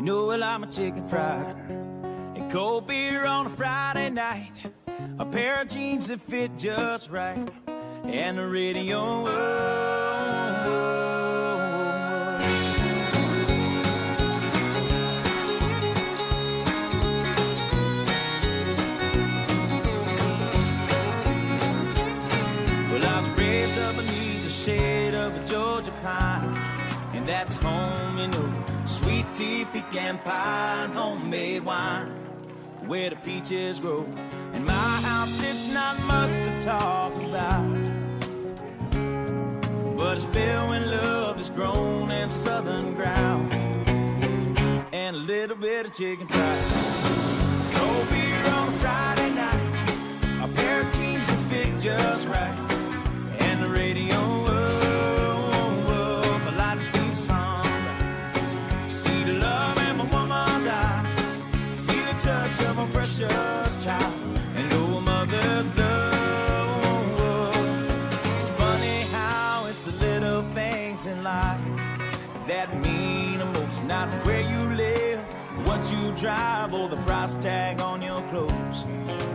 You know well I'm a chicken fried. And cold beer on a Friday night. A pair of jeans that fit just right. And the radio. Well, I was raised up beneath the shade of a Georgia pine. And that's home, you know. Sweet tea, pecan pie, and homemade wine, where the peaches grow. In my house, it's not much to talk about, but it's filled when love is grown in southern ground, and a little bit of chicken fried. Cold beer on a Friday night, a pair of jeans that fit just right, and the radio. Of a precious child, and know a mother's love. It's funny how it's the little things in life that mean the most. Not where you live, what you drive, or the price tag on your clothes.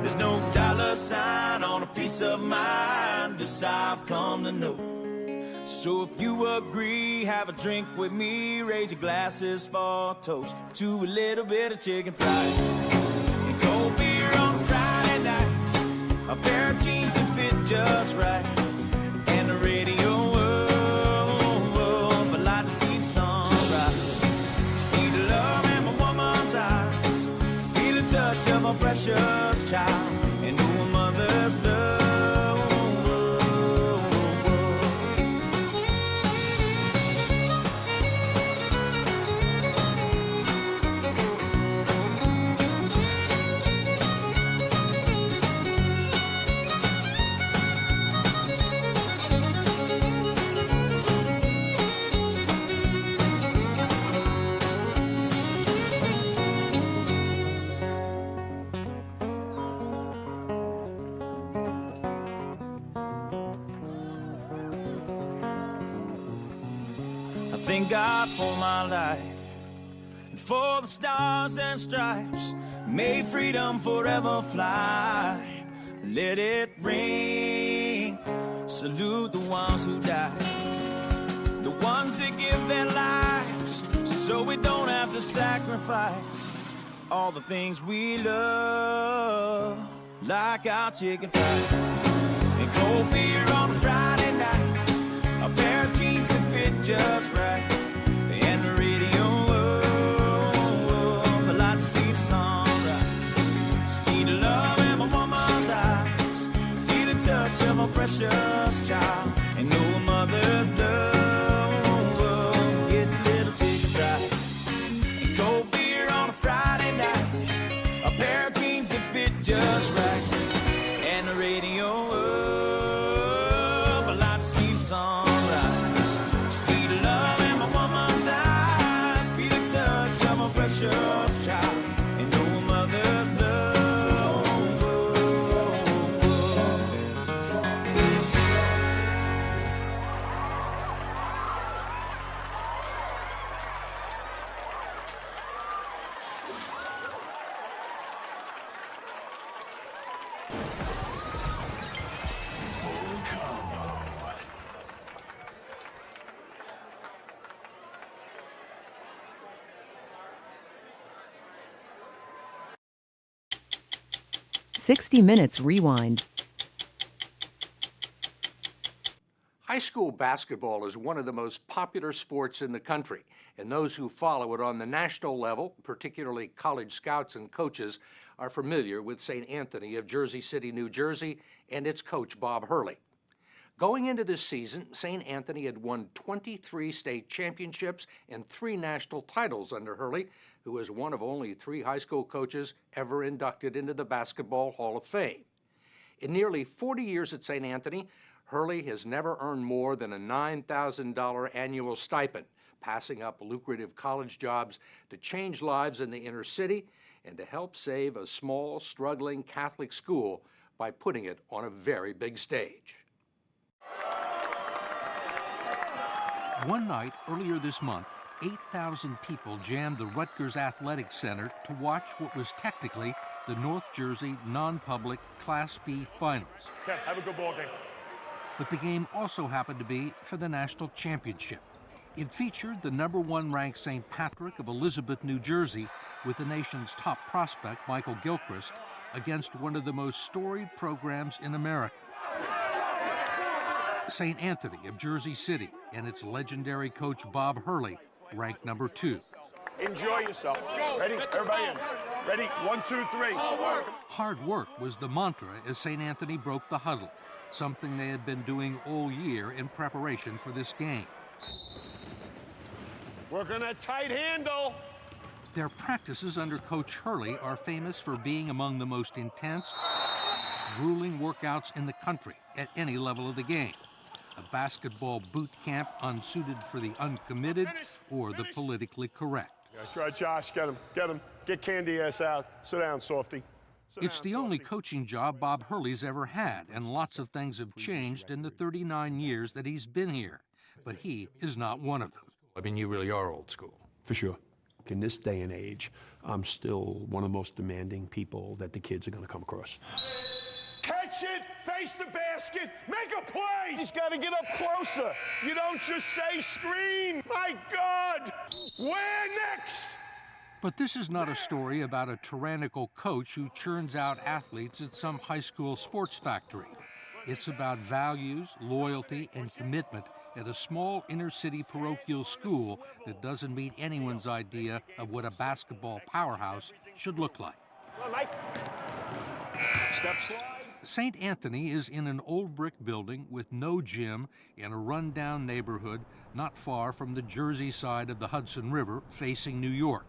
There's no dollar sign on a piece of mind. This I've come to know. So if you agree, have a drink with me. Raise your glasses for a toast to a little bit of chicken fried. Cold beer on a Friday night, a pair of jeans that fit just right, and the radio. I'd like to see sunrise, see the love in my woman's eyes, feel the touch of a precious child, and know a mother's love. Thank God for my life and for the stars and stripes. May freedom forever fly. Let it ring. Salute the ones who died, the ones that give their lives so we don't have to sacrifice all the things we love, like our chicken fried and cold beer on a Friday night, a pair of jeans that fit just right, and the radio. I like to see the sunrise, see the love in my woman's eyes, feel the touch of a precious child, and know a mother's love. It's a little chicken fried and cold beer on a Friday night, a pair of jeans that fit just right, and the radio. I like to see the sunrise. Precious child, and no mother's love. Full combo. 60 Minutes Rewind. High school basketball is one of the most popular sports in the country, and those who follow it on the national level, particularly college scouts and coaches, are familiar with St. Anthony of Jersey City, New Jersey, and its coach, Bob Hurley. Going into this season, St. Anthony had won 23 state championships and 3 national titles under Hurley, who is one of only 3 high school coaches ever inducted into the Basketball Hall of Fame. In nearly 40 years at St. Anthony, Hurley has never earned more than a $9,000 annual stipend, passing up lucrative college jobs to change lives in the inner city and to help save a small, struggling Catholic school by putting it on a very big stage. One night earlier this month, 8,000 people jammed the Rutgers Athletic Center to watch what was technically the North Jersey non-public Class B finals. Okay, have a good ball game. But the game also happened to be for the national championship. It featured the #1 ranked St. Patrick of Elizabeth, New Jersey, with the nation's top prospect, Michael Gilchrist, against one of the most storied programs in America. St. Anthony of Jersey City and its legendary coach Bob Hurley ranked #2. Enjoy yourself. Ready? Everybody in. Ready? 1, 2, 3. Hard work was the mantra as St. Anthony broke the huddle, something they had been doing all year in preparation for this game. Working that tight handle. Their practices under Coach Hurley are famous for being among the most intense, grueling workouts in the country at any level of the game. A basketball boot camp unsuited for the uncommitted or the politically correct. That's right, Josh. Get him. Get him. Get Candy ass out. Sit down, softy. It's the only coaching job Bob Hurley's ever had, and lots of things have changed in the 39 years that he's been here. But he is not one of them. I mean, you really are old school. For sure. In this day and age, I'm still one of the most demanding people that the kids are going to come across. Catch it, face the basket, make a play. He's got to get up closer. You don't just say screen. My God, where next? But this is not a story about a tyrannical coach who churns out athletes at some high school sports factory. It's about values, loyalty, and commitment at a small inner-city parochial school that doesn't meet anyone's idea of what a basketball powerhouse should look like. Come on, Mike. Step slide. St. Anthony is in an old brick building with no gym in a rundown neighborhood not far from the Jersey side of the Hudson River facing New York.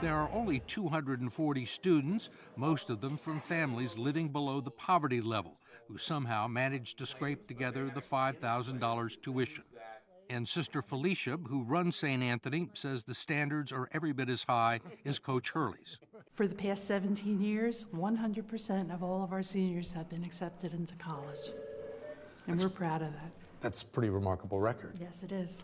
There are only 240 students, most of them from families living below the poverty level, who somehow managed to scrape together the $5,000 tuition. And Sister Felicia, who runs St. Anthony, says the standards are every bit as high as Coach Hurley's. For the past 17 years, 100% of all of our seniors have been accepted into college. And we're proud of that. That's a pretty remarkable record. Yes, it is.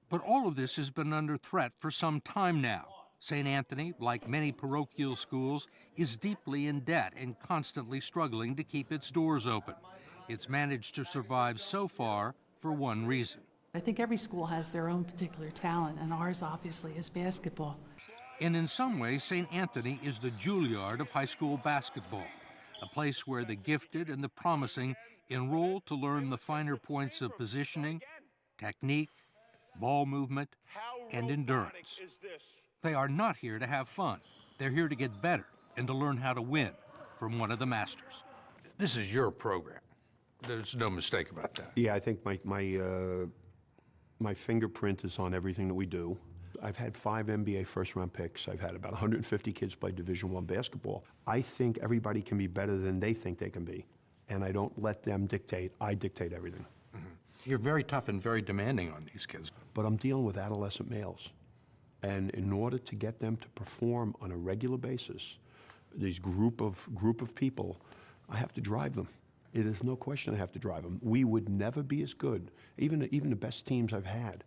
But all of this has been under threat for some time now. St. Anthony, like many parochial schools, is deeply in debt and constantly struggling to keep its doors open. It's managed to survive so far for one reason. I think every school has their own particular talent, and ours obviously is basketball. And in some ways, St. Anthony is the Juilliard of high school basketball, a place where the gifted and the promising enroll to learn the finer points of positioning, technique, ball movement, and endurance. They are not here to have fun. They're here to get better and to learn how to win from one of the masters. This is your program. There's no mistake about that. Yeah, I think my fingerprint is on everything that we do. I've had 5 NBA first-round picks. I've had about 150 kids play Division I basketball. I think everybody can be better than they think they can be, and I don't let them dictate. I dictate everything. Mm-hmm. You're very tough and very demanding on these kids. But I'm dealing with adolescent males, and in order to get them to perform on a regular basis, these group of people, I have to drive them. It is no question I have to drive them. We would never be as good, even the best teams I've had.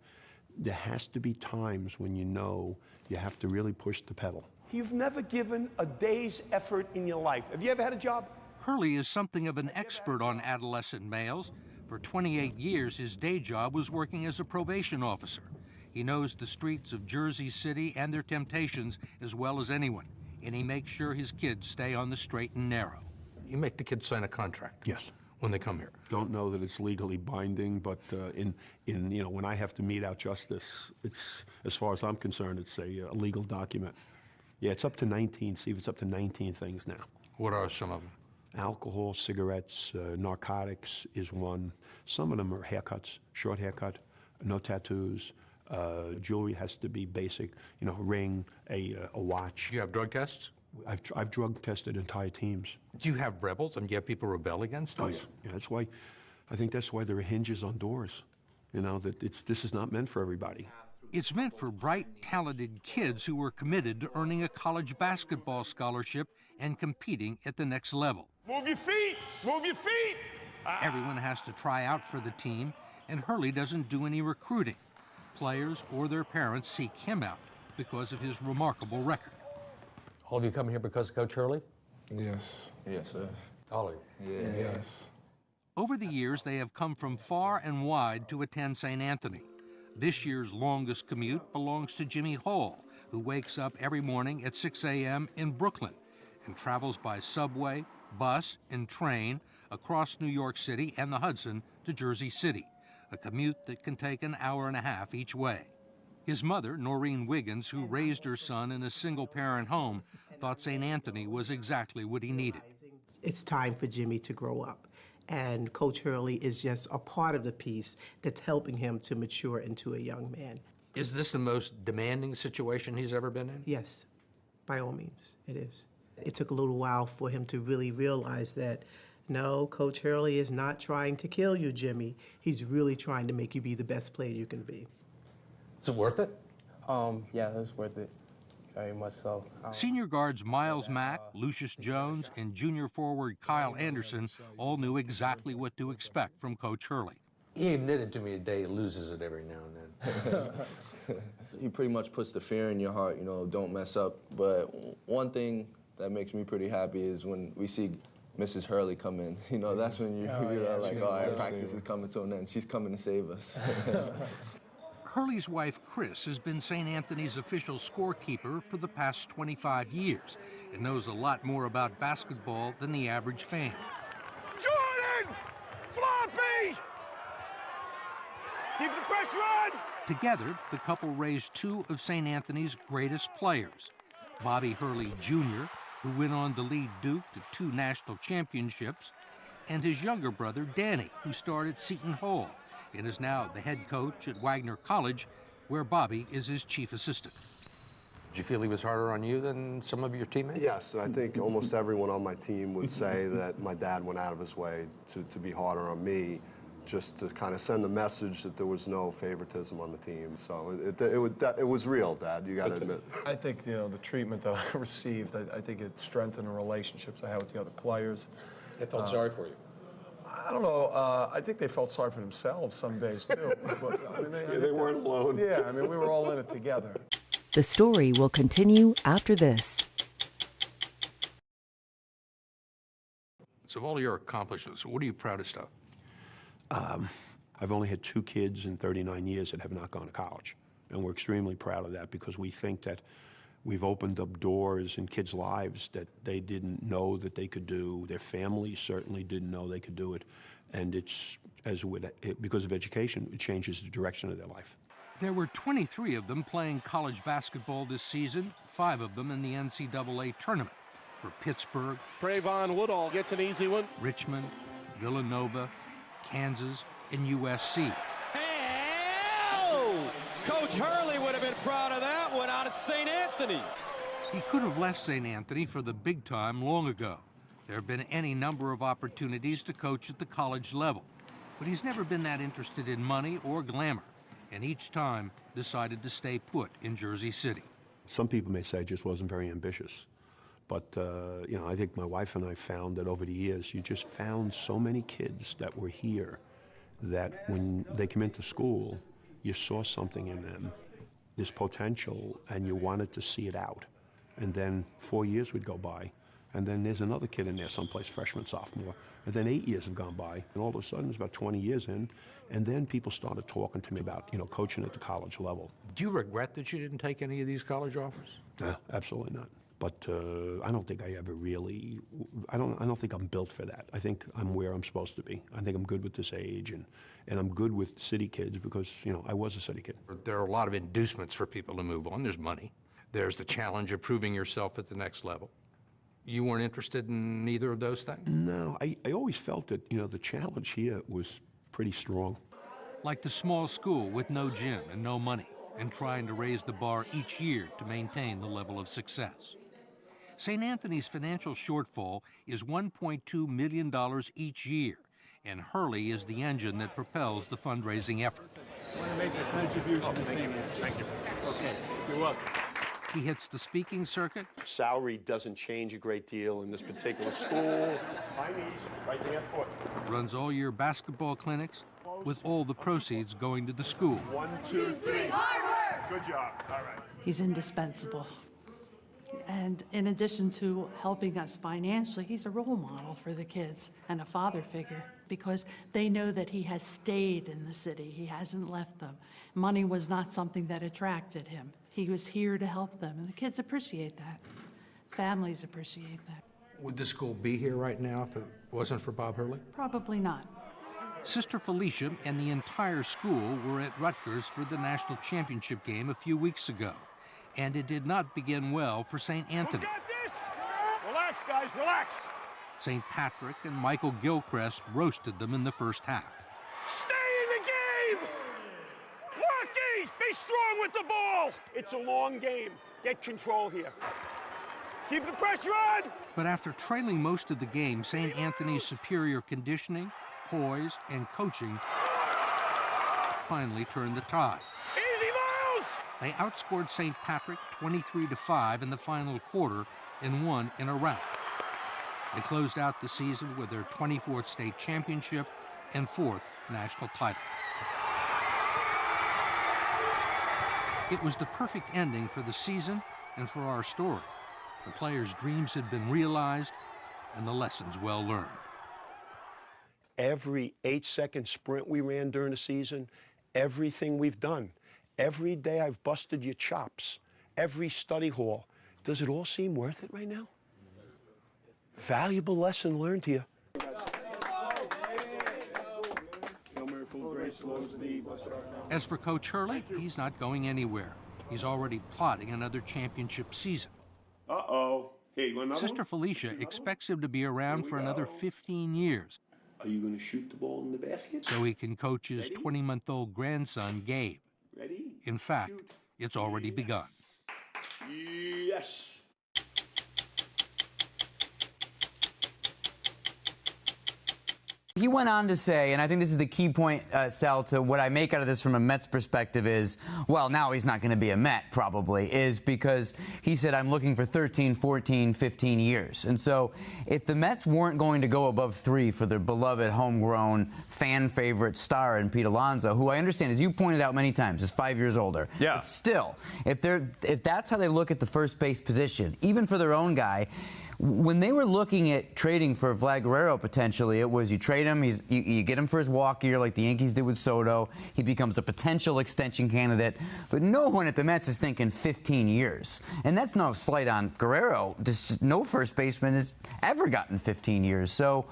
There has to be times when you know you have to really push the pedal. You've never given a day's effort in your life. Have you ever had a job? Hurley is something of an expert on adolescent males. For 28 years, his day job was working as a probation officer. He knows the streets of Jersey City and their temptations as well as anyone, and he makes sure his kids stay on the straight and narrow. You make the kids sign a contract? Yes. When they come here? Don't know that it's legally binding, but when I have to mete out justice, it's, as far as I'm concerned, it's a legal document. Yeah, it's up to 19. Steve, it's up to 19 things now. What are some of them? Alcohol, cigarettes, narcotics is one. Some of them are haircuts, short haircut, no tattoos. Jewelry has to be basic, a ring, a watch. You have drug tests? I've drug tested entire teams. Do you have rebels? And do you have people rebel against us? Oh, yeah. That's why, I think that's why there are hinges on doors. That this is not meant for everybody. It's meant for bright, talented kids who are committed to earning a college basketball scholarship and competing at the next level. Move your feet! Move your feet! Everyone has to try out for the team, and Hurley doesn't do any recruiting. players or their parents seek him out because of his remarkable record. All of you come here because of Coach Hurley? Yes. Yes, sir. All of you? Yeah. Yes. Over the years, they have come from far and wide to attend St. Anthony. This year's longest commute belongs to Jimmy Hall, who wakes up every morning at 6 a.m. in Brooklyn and travels by subway, bus, and train across New York City and the Hudson to Jersey City, a commute that can take an hour and a half each way. His mother, Noreen Wiggins, who raised her son in a single-parent home, thought St. Anthony was exactly what he needed. It's time for Jimmy to grow up, and Coach Hurley is just a part of the piece that's helping him to mature into a young man. Is this the most demanding situation he's ever been in? Yes, by all means, it is. It took a little while for him to really realize that, no, Coach Hurley is not trying to kill you, Jimmy. He's really trying to make you be the best player you can be. Is it worth it? Yeah, it's worth it. Very much so. Senior guards Miles Mack, Lucius Jones, and junior forward Kyle Anderson all knew exactly what to expect from Coach Hurley. He admitted to me today he loses it every now and then. He pretty much puts the fear in your heart, you know, don't mess up. But one thing that makes me pretty happy is when we see Mrs. Hurley come in. You know, that's when you're like, oh, our practice is coming to an end. She's coming to save us. Hurley's wife, Chris, has been St. Anthony's official scorekeeper for the past 25 years and knows a lot more about basketball than the average fan. Jordan! Floppy! Keep the pressure on! Together, the couple raised two of St. Anthony's greatest players, Bobby Hurley Jr., who went on to lead Duke to 2 national championships, and his younger brother, Danny, who started Seton Hall and is now the head coach at Wagner College, where Bobby is his chief assistant. Did you feel he was harder on you than some of your teammates? Yes, I think almost everyone on my team would say that my dad went out of his way to be harder on me, just to kind of send the message that there was no favoritism on the team. So it was real, Dad, you got to admit. I think, you know, the treatment that I received, I think it strengthened the relationships I had with the other players. They felt sorry for you. I don't know. I think they felt sorry for themselves some days, too. But, I mean, they weren't alone. Yeah, I mean, we were all in it together. The story will continue after this. So of all your accomplishments, what are you proudest of? I've only had 2 kids in 39 years that have not gone to college. And we're extremely proud of that because we think that we've opened up doors in kids' lives that they didn't know that they could do. Their families certainly didn't know they could do it. And it's, because of education, it changes the direction of their life. There were 23 of them playing college basketball this season, 5 of them in the NCAA tournament for Pittsburgh, Trayvon Woodall gets an easy one. Richmond, Villanova, Kansas, and USC. Coach Hurley would have been proud of that one out at St. Anthony's. He could have left St. Anthony for the big time long ago. There have been any number of opportunities to coach at the college level, but he's never been that interested in money or glamour, and each time decided to stay put in Jersey City. Some people may say I just wasn't very ambitious, but you know, I think my wife and I found that over the years, you just found so many kids that were here that when they come into school, you saw something in them, this potential, and you wanted to see it out. And then 4 years would go by, and then there's another kid in there someplace, freshman, sophomore, and then 8 years have gone by, and all of a sudden it's about 20 years in, and then people started talking to me about, you know, coaching at the college level. Do you regret that you didn't take any of these college offers? No, absolutely not. But I don't think I ever really, I don't think I'm built for that. I think I'm where I'm supposed to be. I think I'm good with this age, and I'm good with city kids because, you know, I was a city kid. There are a lot of inducements for people to move on. There's money. There's the challenge of proving yourself at the next level. You weren't interested in either of those things? No, I always felt that, you know, the challenge here was pretty strong. Like the small school with no gym and no money, and trying to raise the bar each year to maintain the level of success. St. Anthony's financial shortfall is $1.2 million each year, and Hurley is the engine that propels the fundraising effort. I want to make the contribution to St. Anthony. Thank you. Okay, you're welcome. He hits the speaking circuit. Salary doesn't change a great deal in this particular school. High knees, right to half court. Runs all-year basketball clinics. with all the proceeds going to the school. 1, 2, 3. Hard work! Good job. All right. He's indispensable. And in addition to helping us financially, he's a role model for the kids and a father figure because they know that he has stayed in the city. He hasn't left them. Money was not something that attracted him. He was here to help them, and the kids appreciate that. Families appreciate that. Would the school be here right now if it wasn't for Bob Hurley? Probably not. Sister Felicia and the entire school were at Rutgers for the national championship game a few weeks ago. And it did not begin well for St. Anthony. Who got this? Relax, guys, relax. St. Patrick and Michael Gilchrist roasted them in the first half. Stay in the game! Lucky! Be strong with the ball! It's a long game. Get control here. Keep the pressure on! But after trailing most of the game, St. Anthony's superior conditioning, poise, and coaching finally turned the tide. Easy, Miles! They outscored St. Patrick 23-5 in the final quarter and won in a rout. They closed out the season with their 24th state championship and 4th national title. It was the perfect ending for the season and for our story. The players' dreams had been realized and the lessons well learned. Every 8-second sprint we ran during the season, everything we've done, every day I've busted your chops, every study hall, does it all seem worth it right now? Valuable lesson learned here. As for Coach Hurley, he's not going anywhere. He's already plotting another championship season. Uh-oh. Hey, you want another Sister one? Felicia expects him to be around for another 15 years. Are you going to shoot the ball in the basket? So he can coach his 20-month-old grandson, Gabe. Ready? In fact, it's already begun. Yes. He went on to say, and I think this is the key point, Sal, to what I make out of this from a Mets perspective is, well, now he's not going to be a Met, probably, is because he said, I'm looking for 13, 14, 15 years. And so if the Mets weren't going to go above 3 for their beloved homegrown fan favorite star in Pete Alonso, who I understand, as you pointed out many times, is 5 years older. Yeah. But still, if that's how they look at the first base position, even for their own guy, when they were looking at trading for Vlad Guerrero potentially, it was you trade him, you get him for his walk year like the Yankees did with Soto, he becomes a potential extension candidate, but no one at the Mets is thinking 15 years. And that's no slight on Guerrero. No first baseman has ever gotten 15 years. So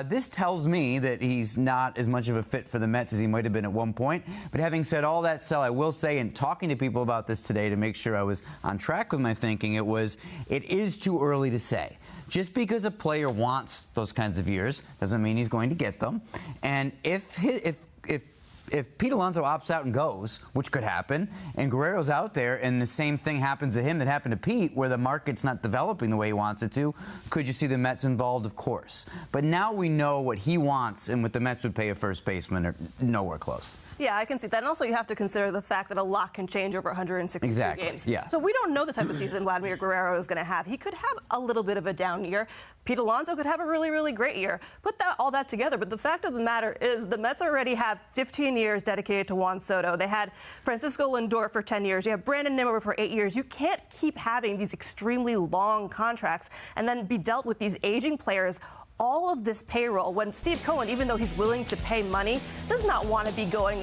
this tells me that he's not as much of a fit for the Mets as he might have been at one point. But having said all that, Sal, I will say, in talking to people about this today to make sure I was on track with my thinking, it is too early to say. Just because a player wants those kinds of years doesn't mean he's going to get them. And if Pete Alonso opts out and goes, which could happen, and Guerrero's out there and the same thing happens to him that happened to Pete, where the market's not developing the way he wants it to, could you see the Mets involved? Of course. But now we know what he wants and what the Mets would pay a first baseman are nowhere close. Yeah, I can see that. And also you have to consider the fact that a lot can change over 162 games. Yeah. So we don't know the type of season Vladimir Guerrero is going to have. He could have a little bit of a down year. Pete Alonso could have a really, really great year. Put all that together. But the fact of the matter is the Mets already have 15 years dedicated to Juan Soto. They had Francisco Lindor for 10 years. You have Brandon Nimmo for 8 years. You can't keep having these extremely long contracts and then be dealt with these aging players all of this payroll when Steve Cohen, even though he's willing to pay money, does not want to be going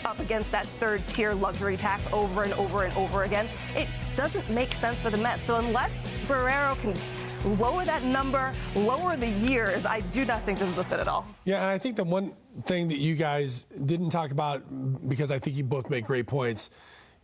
up against that third-tier luxury tax over and over and over again. It doesn't make sense for the Mets. So unless Guerrero can lower that number, lower the years, I do not think this is a fit at all. Yeah, and I think the one thing that you guys didn't talk about, because I think you both make great points,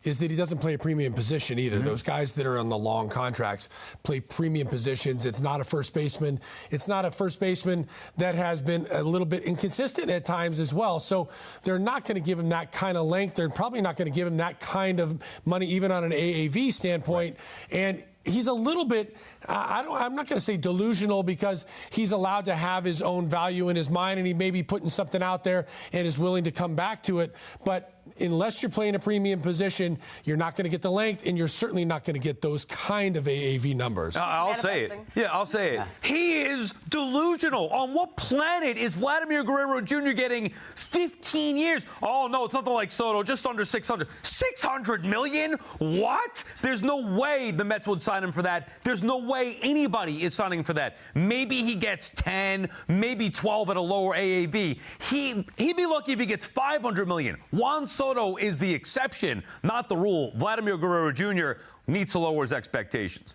is that he doesn't play a premium position either. Those guys that are on the long contracts play premium positions. It's not a first baseman. It's not a first baseman that has been a little bit inconsistent at times as well. So they're not going to give him that kind of length. They're probably not going to give him that kind of money, even on an AAV standpoint. And he's a little bit, I'm not going to say delusional, because he's allowed to have his own value in his mind, and he may be putting something out there and is willing to come back to it. But unless you're playing a premium position, you're not going to get the length, and you're certainly not going to get those kind of AAV numbers. I'll say it. Yeah, I'll say it. He is delusional. On what planet is Vladimir Guerrero Jr. getting 15 years? Oh, no, it's nothing like Soto, just under 600. 600 million? What? There's no way the Mets would sign him for that. There's no way anybody is signing for that. Maybe he gets 10, maybe 12 at a lower AAV. He'd be lucky if he gets 500 million. Juan Soto is the exception, not the rule. Vladimir Guerrero Jr. needs to lower his expectations.